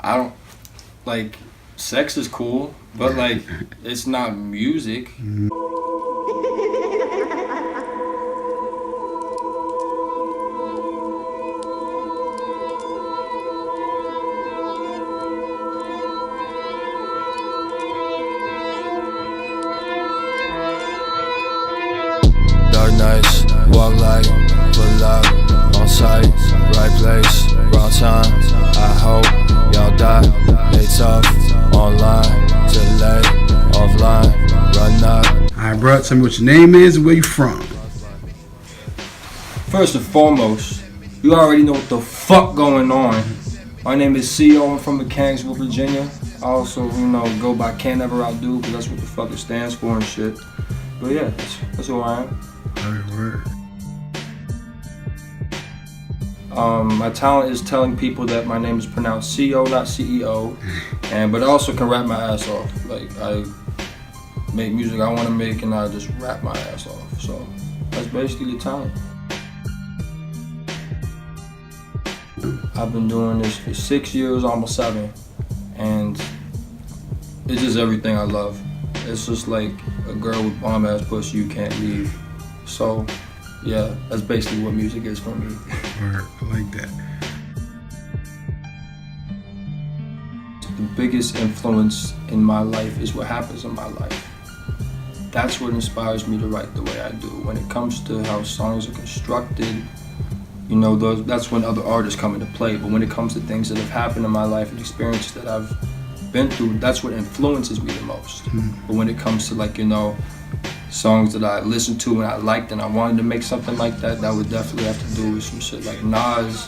I don't, like, sex is cool, but like, it's not music. Dark nights, walk like, pull up, on sight, right place, wrong time. I hope y'all die, they tough, online, delay, offline, run up. Alright, bro, tell me what your name is and where you from. First and foremost, you already know what the fuck going on. My name is CEO, I'm from Mechanicsville, Virginia. I also, go by CantEverOutdo, because that's what the fuck it stands for and shit. But yeah, that's who I am. Word. My talent is telling people that my name is pronounced CEO, not CEO, but I also can rap my ass off. Like, I make music I want to make, and I just rap my ass off. So that's basically the talent. I've been doing this for 6 years, almost 7, and it's just everything I love. It's just like a girl with bomb ass pussy you can't leave. So yeah, that's basically what music is for me. Word, I like that. The biggest influence in my life is what happens in my life. That's what inspires me to write the way I do. When it comes to how songs are constructed, that's when other artists come into play. But when it comes to things that have happened in my life and experiences that I've been through, that's what influences me the most. But when it comes to songs that I listened to and I liked and I wanted to make something like that, that would definitely have to do with some shit like Nas,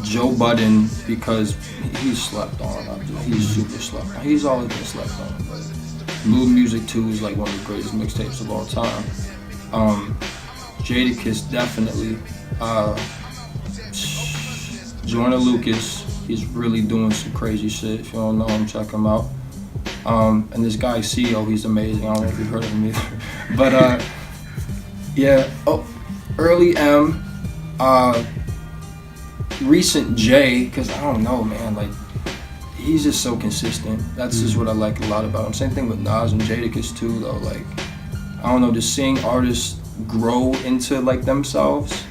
Joe Budden, because he's slept on. He's super slept on. He's always been slept on. But Move Music 2 is like one of the greatest mixtapes of all time. Jadakiss, definitely. Joyner Lucas, he's really doing some crazy shit. If you don't know him, check him out. And this guy, CEO, he's amazing. I don't know if you've heard of him either. But, early M, recent J, because I don't know, man, like, he's just so consistent. That's just what I like a lot about him. Same thing with Nas and Jadakiss too, though. Like, I don't know, just seeing artists grow into, like, themselves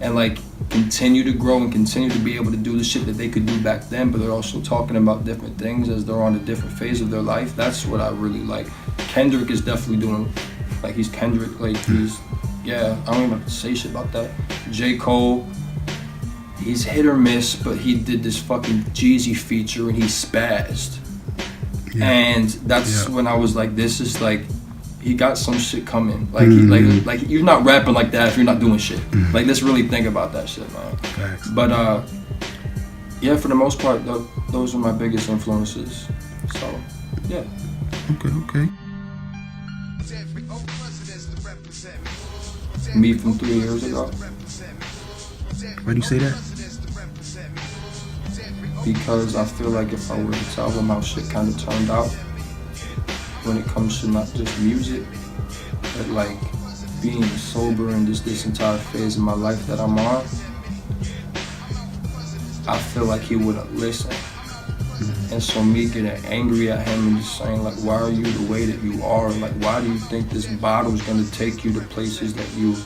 and, like, continue to grow and continue to be able to do the shit that they could do back then, but they're also talking about different things as they're on a different phase of their life. That's what I really like. Kendrick is definitely doing, like, he's Kendrick, like, I don't even have to say shit about that. J. Cole, he's hit or miss, but he did this fucking Jeezy feature and he spazzed. And that's when I was like, this is like, he got some shit coming. Like, like you're not rapping like that if you're not doing shit. Like, let's really think about that shit, man. Facts. But for the most part, those are my biggest influences. So, yeah. Okay. Me from 3 years ago. Why do you say that? Because I feel like if I were to tell them how shit kind of turned out, when it comes to not just music, but like being sober in this entire phase of my life that I'm on, I feel like he wouldn't listen. And so me getting angry at him and just saying, like, why are you the way that you are? Like, why do you think this bottle's gonna take you to places that you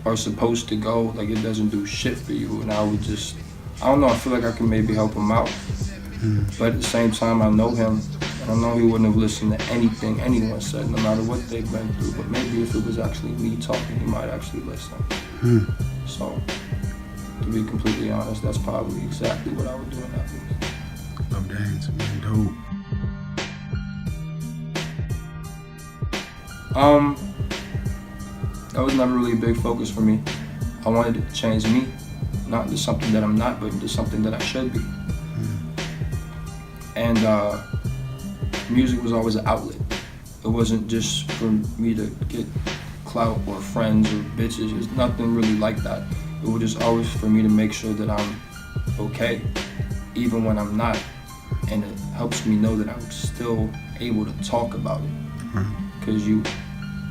are supposed to go? Like, it doesn't do shit for you. And I would just, I don't know, I feel like I can maybe help him out. But at the same time, I know him, and I know he wouldn't have listened to anything anyone said, no matter what they've been through. But maybe if it was actually me talking, he might actually listen. So, to be completely honest, that's probably exactly what I would do in that case. Love dance, man, dope. That was never really a big focus for me. I wanted it to change me, not into something that I'm not, but into something that I should be. And music was always an outlet. It wasn't just for me to get clout or friends or bitches. It's nothing really like that. It was just always for me to make sure that I'm okay, even when I'm not. And it helps me know that I'm still able to talk about it. Because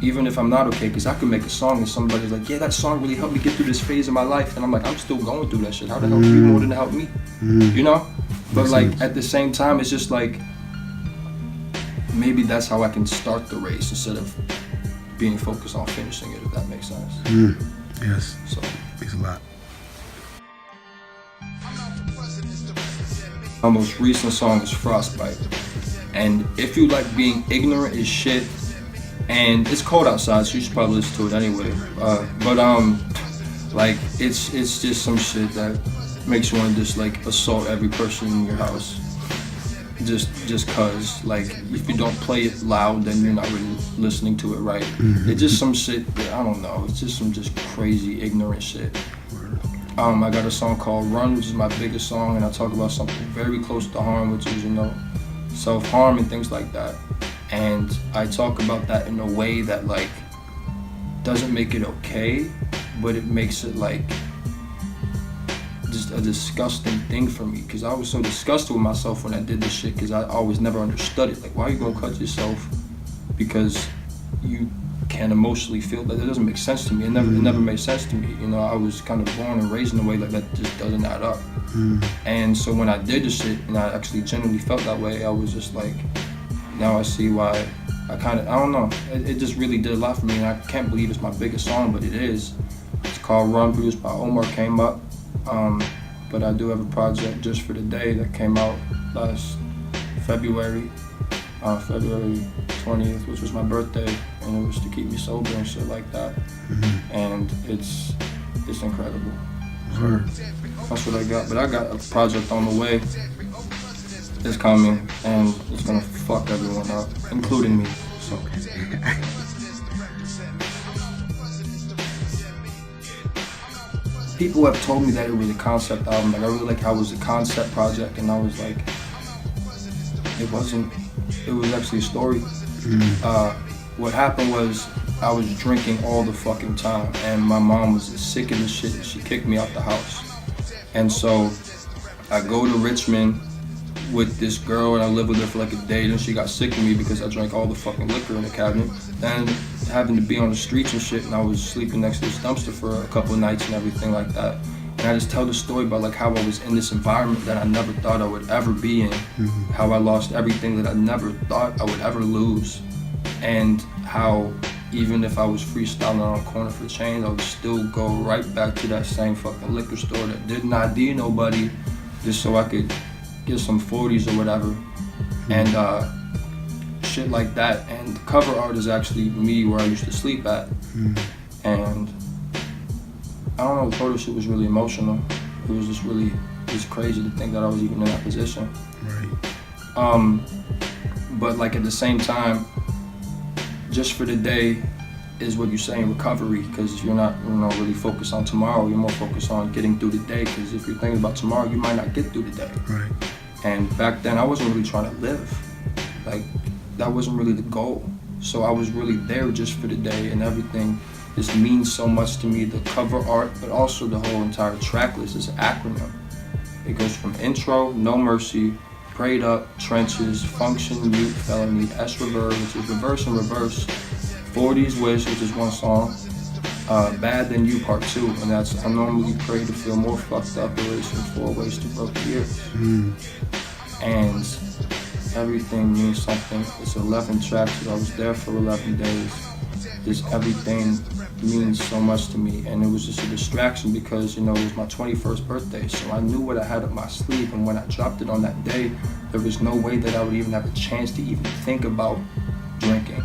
even if I'm not okay, because I could make a song and somebody's like, yeah, that song really helped me get through this phase of my life, and I'm like, I'm still going through that shit. How the hell can you more than help me? You know? But like at the same time, it's just like, maybe that's how I can start the race instead of being focused on finishing it, if that makes sense. Yes. So Makes a lot. my most recent song is Frostbite. And if you like being ignorant as shit, and it's cold outside, so you should probably listen to it anyway. Like it's just some shit that makes you want to just like assault every person in your house. Just cause, like, if you don't play it loud, then you're not really listening to it right. It's just some shit that, I don't know, it's just some just crazy ignorant shit. I got a song called Run, which is my biggest song, and I talk about something very close to harm, which is, you know, self-harm and things like that. And I talk about that in a way that, like, doesn't make it okay, but it makes it, like, just a disgusting thing for me, because I was so disgusted with myself when I did this shit, because I always never understood it. Like, why are you gonna cut yourself because you can't emotionally feel that? It doesn't make sense to me. It never made sense to me. You know, I was kind of born and raised in a way like that just doesn't add up. And so when I did this shit and I actually genuinely felt that way, I was just like, now I see why. I don't know, it just really did a lot for me, and I can't believe it's my biggest song, but it is. It's called Run, produced by Omar, came up. But I do have a project just for the day that came out last February 20th, which was my birthday, and it was to keep me sober and shit like that. And it's incredible. So that's what I got. But I got a project on the way. It's coming, and it's gonna fuck everyone up, including me. So. People have told me that it was a concept album. Like, I really like how it was a concept project, and I was like, it wasn't. It was actually a story. What happened was I was drinking all the fucking time, and my mom was sick of this shit, and she kicked me out the house. And so I go to Richmond with this girl, and I lived with her for like a day. Then she got sick of me because I drank all the fucking liquor in the cabinet. Then having to be on the streets and shit, and I was sleeping next to this dumpster for a couple of nights and everything like that. And I just tell the story about like how I was in this environment that I never thought I would ever be in, how I lost everything that I never thought I would ever lose, and how even if I was freestyling on a corner for change, I would still go right back to that same fucking liquor store that didn't ID nobody just so I could get some 40s or whatever, and shit like that. And the cover art is actually me where I used to sleep at. And I don't know, the photo shoot was really emotional. It was just really, it was crazy to think that I was even in that position. But like at the same time, just for the day is what you say in recovery, because you're not, you know, really focused on tomorrow. You're more focused on getting through the day, because if you're thinking about tomorrow, you might not get through the day. And back then, I wasn't really trying to live. Like, that wasn't really the goal. So I was really there just for the day, and everything just means so much to me. The cover art, but also the whole entire track list is an acronym. It goes from intro, No Mercy, Prayed Up, Trenches, Function, Mute, Felony, S-Reverb, which is reverse and reverse, 40s Wish, which is one song, Bad Than You Part 2, and that's I normally pray to feel more fucked up, erasing 4 ways to broke years. And everything means something. It's 11 tracks, but I was there for 11 days. Just everything means so much to me, and it was just a distraction because, you know, it was my 21st birthday, so I knew what I had up my sleeve, and when I dropped it on that day, there was no way that I would even have a chance to even think about drinking,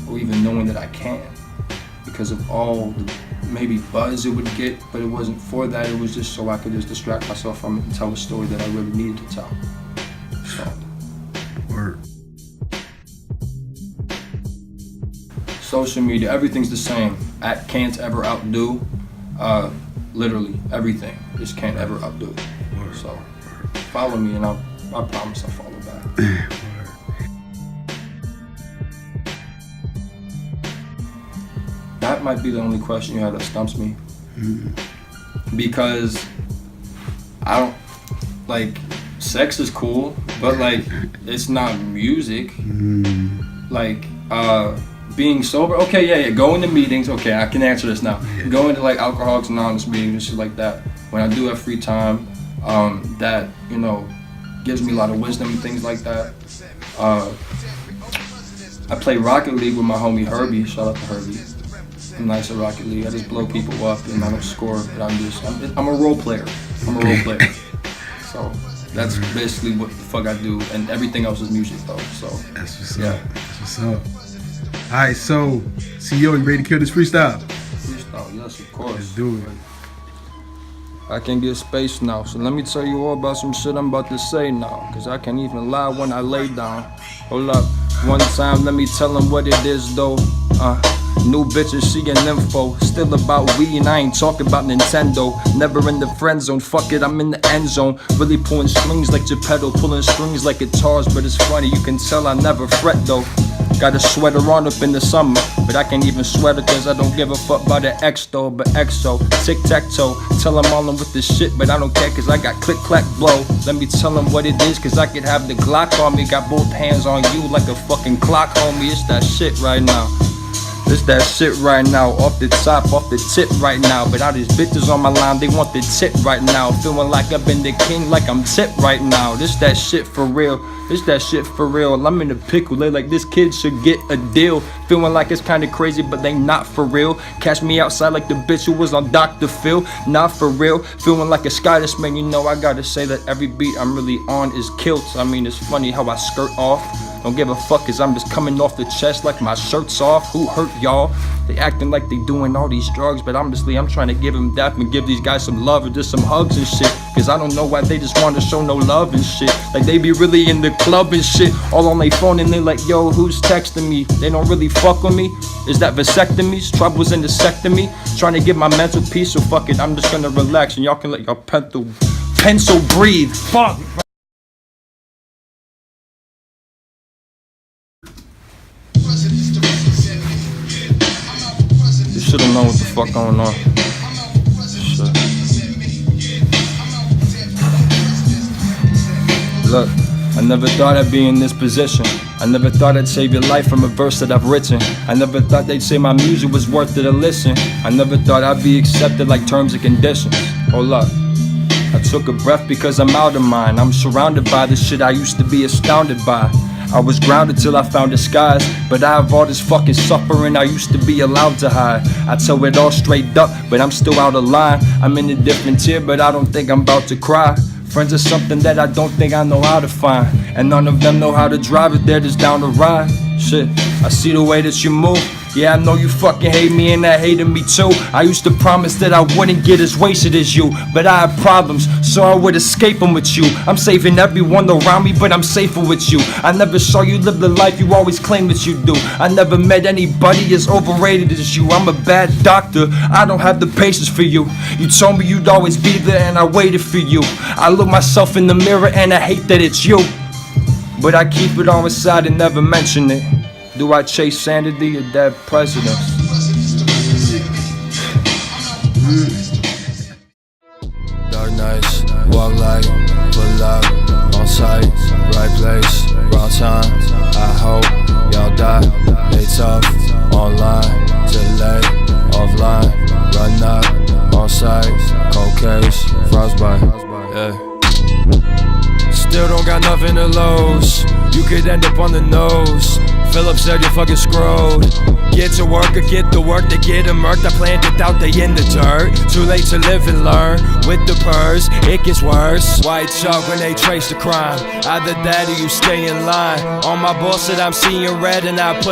or even knowing that I can, because of all the maybe buzz it would get, but it wasn't for that. It was just so I could just distract myself from it and tell a story that I really needed to tell. So. Word. Social media, everything's the same. At CantEverOutdo, literally everything is CantEverOutdo. So follow me, and I promise I'll follow back. That might be the only question you have that stumps me, because I don't like, sex is cool, but like it's not music. Like being sober. Okay, yeah. Going to meetings. Okay, I can answer this now. Yeah. Going to like Alcoholics Anonymous meetings and shit like that. When I do have free time, that gives me a lot of wisdom and things like that. I play Rocket League with my homie Herbie. Shout out to Herbie. I'm nice at Rocket League. I just blow people up and I don't score, but I'm a role player. So that's basically what the fuck I do, and everything else is music though. So That's what's up. That's what's up. All right, so CEO, you ready to kill this freestyle? Freestyle, yes, of course. Let's do it. I can get space now, so let me tell you all about some shit I'm about to say now, cause I can't even lie when I lay down. Hold up, one time let me tell them what it is though. New bitches, she an info. Still about weed and I ain't talking about Nintendo. Never in the friend zone, fuck it, I'm in the end zone. Really pulling strings like Geppetto, pulling strings like guitars. But it's funny, you can tell I never fret though. Got a sweater on up in the summer, but I can't even sweat it cause I don't give a fuck about the X though. But XO, tic-tac-toe, tell them all I'm with this shit, but I don't care cause I got click-clack blow. Let me tell them what it is cause I could have the Glock on me. Got both hands on you like a fucking clock, homie. It's that shit right now. It's that shit right now, off the top, off the tip right now. But all these bitches on my line, they want the tip right now. Feeling like I've been the king, like I'm tip right now. This that shit for real, this that shit for real. I'm in a pickle, they like this kid should get a deal. Feeling like it's kinda crazy, but they not for real. Catch me outside like the bitch who was on Dr. Phil, not for real. Feeling like a Scottish man, I gotta say that every beat I'm really on is kilts. I mean, it's funny how I skirt off. Don't give a fuck cause I'm just coming off the chest like my shirt's off. Who hurt y'all? They acting like they doing all these drugs, but honestly I'm trying to give them dap and give these guys some love or just some hugs and shit. Cause I don't know why they just want to show no love and shit. Like they be really in the club and shit, all on their phone and they like, yo, who's texting me? They don't really fuck with me. Is that vasectomies? Troubles in the sectomy? Trying to get my mental peace, so fuck it, I'm just gonna relax and y'all can let your pencil breathe. Fuck. You should've known what the fuck going on. Shit. Look, I never thought I'd be in this position. I never thought I'd save your life from a verse that I've written. I never thought they'd say my music was worth it to listen. I never thought I'd be accepted like terms and conditions. Hold up. I took a breath because I'm out of mine. I'm surrounded by the shit I used to be astounded by. I was grounded till I found the skies, but I have all this fucking suffering I used to be allowed to hide. I tell it all straight up, but I'm still out of line. I'm in a different tier, but I don't think I'm about to cry. Friends are something that I don't think I know how to find, and none of them know how to drive it, they're just down to ride. Shit, I see the way that you move. Yeah, I know you fucking hate me and that hated me too. I used to promise that I wouldn't get as wasted as you, but I had problems, so I would escape them with you. I'm saving everyone around me, but I'm safer with you. I never saw you live the life you always claim that you do. I never met anybody as overrated as you. I'm a bad doctor, I don't have the patience for you. You told me you'd always be there and I waited for you. I look myself in the mirror and I hate that it's you, but I keep it on inside and never mention it. Do I chase sanity or dead presidents? Dark nights, walk light, pull up, on sight, right place, wrong time. I hope y'all die, they tough, online, till late, offline, run up, on sight, cold case, frostbite, yeah. Still don't got nothing to lose, you could end up on the nose. Philip said you're fucking screwed. Get to work or get to work to get them murked. I planned it out, they in the dirt. Too late to live and learn. With the purse, it gets worse. White chalk when they trace the crime. Either that or you stay in line. On my boss said I'm seeing red and I put